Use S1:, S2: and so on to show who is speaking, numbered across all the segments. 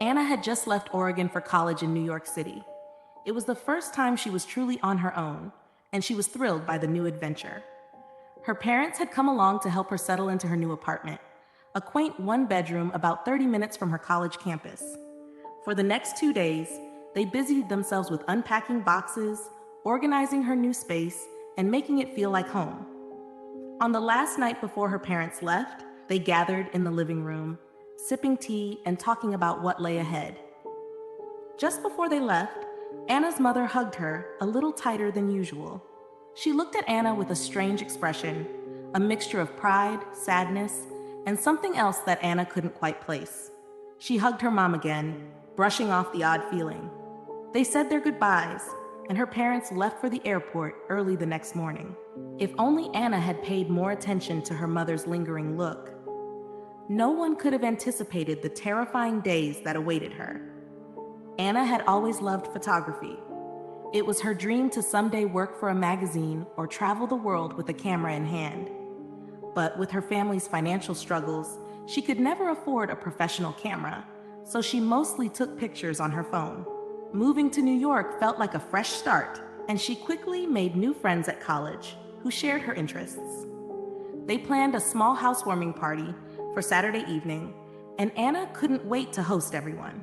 S1: Anna had just left Oregon for college in New York City. It was the first time she was truly on her own, and she was thrilled by the new adventure. Her parents had come along to help her settle into her new apartment, a quaint one-bedroom about 30 minutes from her college campus. For the next 2 days, they busied themselves with unpacking boxes, organizing her new space, and making it feel like home. On the last night before her parents left, they gathered in the living room, sipping tea and talking about what lay ahead. Just before they left, Anna's mother hugged her a little tighter than usual. She looked at Anna with a strange expression, a mixture of pride, sadness, and something else that Anna couldn't quite place. She hugged her mom again, brushing off the odd feeling. They said their goodbyes, and her parents left for the airport early the next morning. If only Anna had paid more attention to her mother's lingering look. No one could have anticipated the terrifying days that awaited her. Anna had always loved photography. It was her dream to someday work for a magazine or travel the world with a camera in hand. But with her family's financial struggles, she could never afford a professional camera, so she mostly took pictures on her phone. Moving to New York felt like a fresh start, and she quickly made new friends at college who shared her interests. They planned a small housewarming party for Saturday evening, and Anna couldn't wait to host everyone.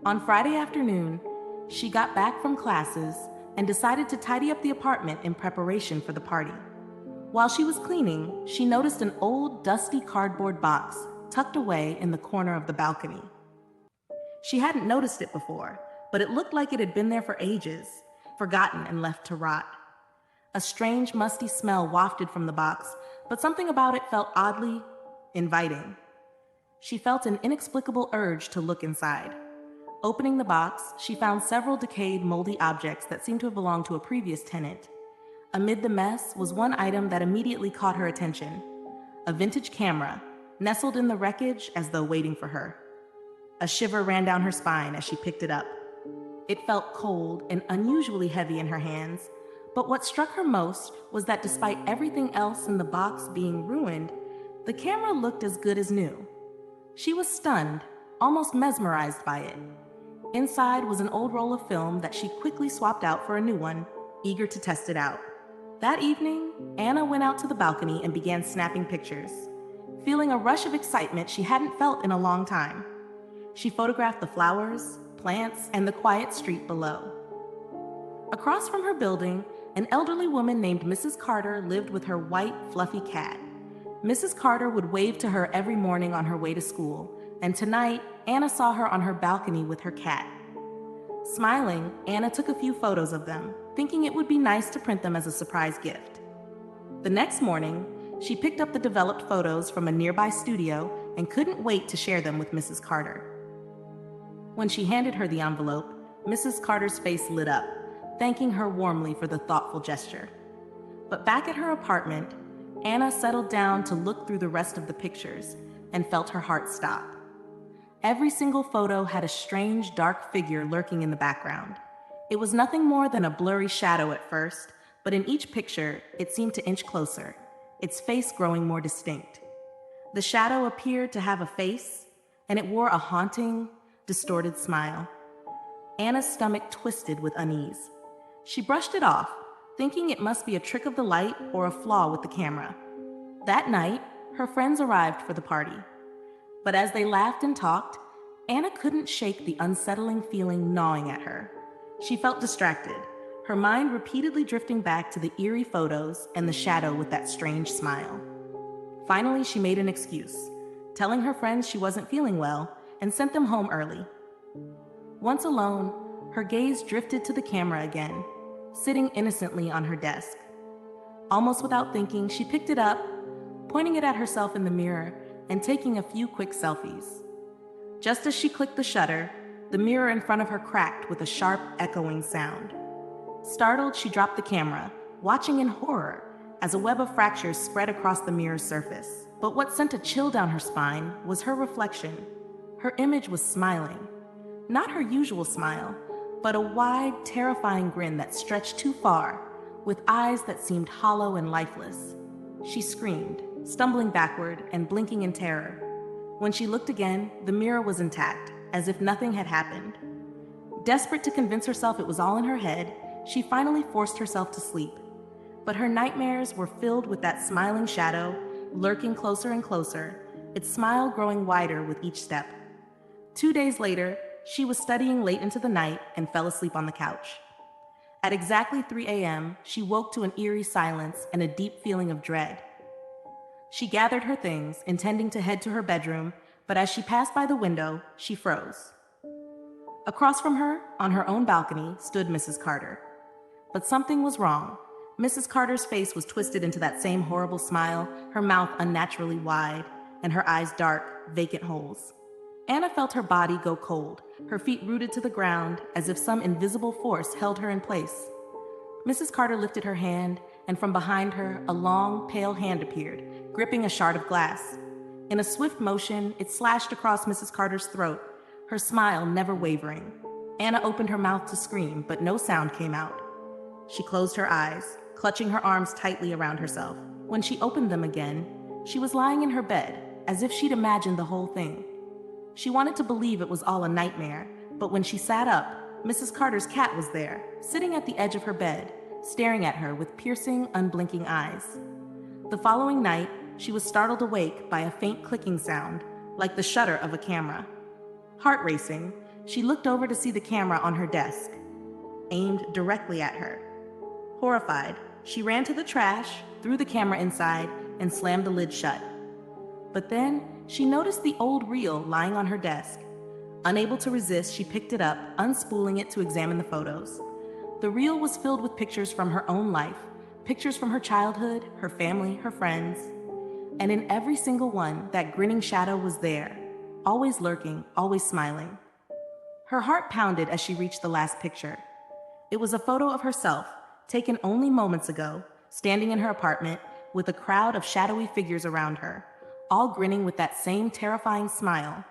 S1: On Friday afternoon, she got back from classes and decided to tidy up the apartment in preparation for the party. While she was cleaning, she noticed an old, dusty cardboard box tucked away in the corner of the balcony. She hadn't noticed it before, but it looked like it had been there for ages, forgotten and left to rot. A strange, musty smell wafted from the box, but something about it felt oddly inviting. She felt an inexplicable urge to look inside. Opening the box, she found several decayed, moldy objects that seemed to have belonged to a previous tenant. Amid the mess was one item that immediately caught her attention: a vintage camera, nestled in the wreckage as though waiting for her. A shiver ran down her spine as she picked it up. It felt cold and unusually heavy in her hands, but what struck her most was that despite everything else in the box being ruined, the camera looked as good as new. She was stunned, almost mesmerized by it. Inside was an old roll of film that she quickly swapped out for a new one, eager to test it out. That evening, Anna went out to the balcony and began snapping pictures, feeling a rush of excitement she hadn't felt in a long time. She photographed the flowers, plants, and the quiet street below. Across from her building, an elderly woman named Mrs. Carter lived with her white, fluffy cat. Mrs. Carter would wave to her every morning on her way to school, and tonight, Anna saw her on her balcony with her cat. Smiling, Anna took a few photos of them, thinking it would be nice to print them as a surprise gift. The next morning, she picked up the developed photos from a nearby studio and couldn't wait to share them with Mrs. Carter. When she handed her the envelope, Mrs. Carter's face lit up, thanking her warmly for the thoughtful gesture. But back at her apartment, Anna settled down to look through the rest of the pictures and felt her heart stop. Every single photo had a strange, dark figure lurking in the background. It was nothing more than a blurry shadow at first, but in each picture, it seemed to inch closer, its face growing more distinct. The shadow appeared to have a face, and it wore a haunting, distorted smile. Anna's stomach twisted with unease. She brushed it off, thinking it must be a trick of the light or a flaw with the camera. That night, her friends arrived for the party. But as they laughed and talked, Anna couldn't shake the unsettling feeling gnawing at her. She felt distracted, her mind repeatedly drifting back to the eerie photos and the shadow with that strange smile. Finally, she made an excuse, telling her friends she wasn't feeling well and sent them home early. Once alone, her gaze drifted to the camera again, sitting innocently on her desk. Almost without thinking, she picked it up, pointing it at herself in the mirror and taking a few quick selfies. Just as she clicked the shutter, the mirror in front of her cracked with a sharp, echoing sound. Startled, she dropped the camera, watching in horror as a web of fractures spread across the mirror's surface. But what sent a chill down her spine was her reflection. Her image was smiling. Not her usual smile, but a wide, terrifying grin that stretched too far, with eyes that seemed hollow and lifeless. She screamed, stumbling backward and blinking in terror. When she looked again, the mirror was intact, as if nothing had happened. Desperate to convince herself it was all in her head, she finally forced herself to sleep. But her nightmares were filled with that smiling shadow, lurking closer and closer, its smile growing wider with each step. 2 days later, she was studying late into the night and fell asleep on the couch. At exactly 3 a.m., she woke to an eerie silence and a deep feeling of dread. She gathered her things, intending to head to her bedroom, but as she passed by the window, she froze. Across from her, on her own balcony, stood Mrs. Carter. But something was wrong. Mrs. Carter's face was twisted into that same horrible smile, her mouth unnaturally wide, and her eyes dark, vacant holes. Anna felt her body go cold, her feet rooted to the ground as if some invisible force held her in place. Mrs. Carter lifted her hand, and from behind her, a long, pale hand appeared, gripping a shard of glass. In a swift motion, it slashed across Mrs. Carter's throat, her smile never wavering. Anna opened her mouth to scream, but no sound came out. She closed her eyes, clutching her arms tightly around herself. When she opened them again, she was lying in her bed, as if she'd imagined the whole thing. She wanted to believe it was all a nightmare, but when she sat up, Mrs. Carter's cat was there, sitting at the edge of her bed, staring at her with piercing, unblinking eyes. The following night, she was startled awake by a faint clicking sound, like the shutter of a camera. Heart racing, she looked over to see the camera on her desk, aimed directly at her. Horrified, she ran to the trash, threw the camera inside, and slammed the lid shut. But then, she noticed the old reel lying on her desk. Unable to resist, she picked it up, unspooling it to examine the photos. The reel was filled with pictures from her own life, pictures from her childhood, her family, her friends. And in every single one, that grinning shadow was there, always lurking, always smiling. Her heart pounded as she reached the last picture. It was a photo of herself, taken only moments ago, standing in her apartment with a crowd of shadowy figures around her, all grinning with that same terrifying smile.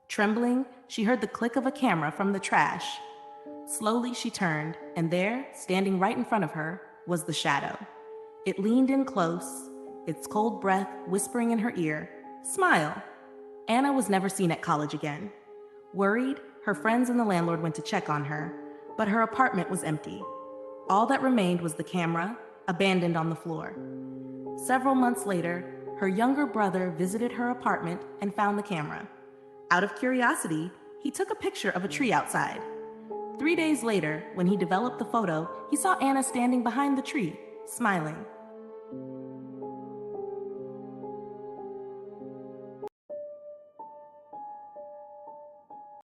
S1: Trembling, she heard the click of a camera from the trash. Slowly she turned, and there, standing right in front of her, was the shadow. It leaned in close, its cold breath whispering in her ear, "Smile." Anna was never seen at college again. Worried, her friends and the landlord went to check on her, but her apartment was empty. All that remained was the camera, abandoned on the floor. Several months later, her younger brother visited her apartment and found the camera. Out of curiosity, he took a picture of a tree outside. 3 days later, when he developed the photo, he saw Anna standing behind the tree, smiling.